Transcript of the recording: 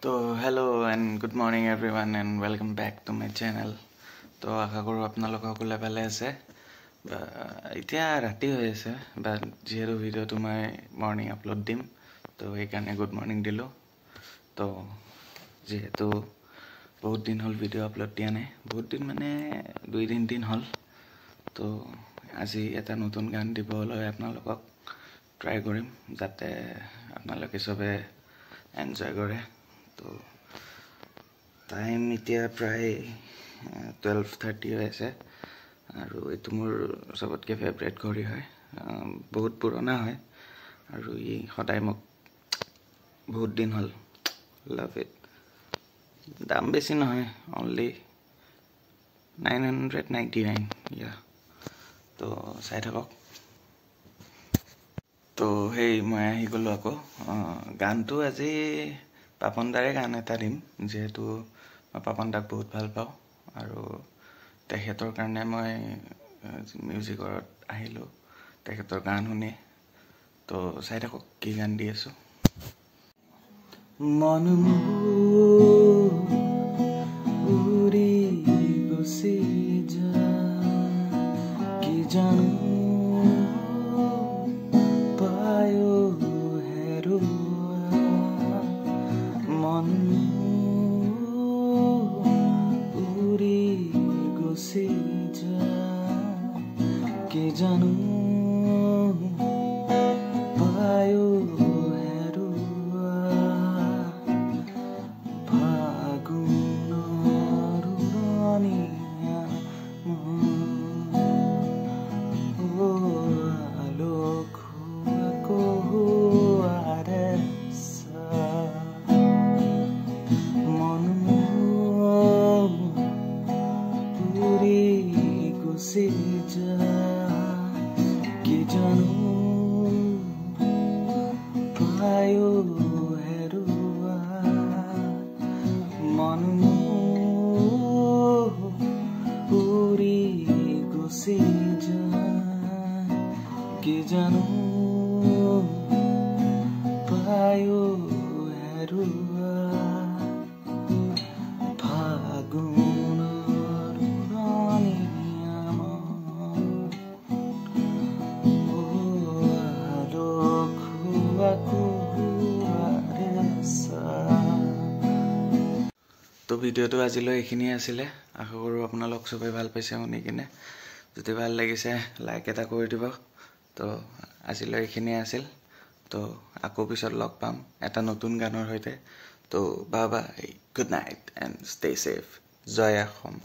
तो hello and good morning everyone and welcome back to my channel. तो आशा करूँ আপোনালোক সকলে ভালে আছে। এতিয়া ৰাতি হৈ আছে বাট যিহেতু ভিডিঅ'টো মই মৰ্নিং আপলোড দিম তো সেইকাৰণে গুড মৰ্নিং দিলোঁ। তো যিহেতু বহুত দিন হ'ল ভিডিঅ' আপলোড দিয়া নাই, বহুত দিন মানে 2-3 দিন হ'ল। তো আজি এটা নতুন গান দিবলৈ আপোনালোকক ট্ৰাই কৰিম যাতে আপোনালোকে চবে এনজয় কৰে। তো টাইম এতিয়া প্ৰায় 12:30 হৈ আছে আৰু এইটো মোৰ চবতকৈ ফেভৰেট ঘড়ী হয়। বহুত পুৰণা হয় আৰু ই সদায় মোক বহুত দিন হ'ল। লাভ ইট। দাম বেছি নহয়, অনলি 999 ইয়া। তো চাই থাকক। তো সেই মই আহি গ'লোঁ আকৌ। গানটো আজি পাপন দাৰে গান এটা দিম, যিহেতু মই পাপন দাক বহুত ভাল পাওঁ আৰু তেখেতৰ কাৰণে মই মিউজিকত আহিলোঁ তেখেতৰ গান শুনি। তো চাই থাকক কি গান দি আছোঁ। মন উৰি গুচি যায় কি জানো পায়ো হেৰুৱা মন উৰি গুচি যায় কি জানো পায়ো হেৰুৱা ফাগুনৰ উৰণীয়া আলোক কহুৱাৰে মন উৰি গুচি যায় কি জানো পায়ো হেৰুৱা মন উৰি গুচি যায় কি জানো পায়ো হেৰুৱা ফাগুনৰ উৰণীয়া আলোক তো ভিডিঅ'টো আজিলৈ এইখিনিয়ে আছিলে। আশা কৰোঁ আপোনালোক চবেই ভাল পাইছে শুনি কিনে। যদি ভাল লাগিছে লাইক এটা কৰি দিব। তো আজিলৈ এইখিনিয়ে আছিল। তো আকৌ পিছত লগ পাম এটা নতুন গানৰ সৈতে। তো bye bye, good night and stay safe. জয় অসম।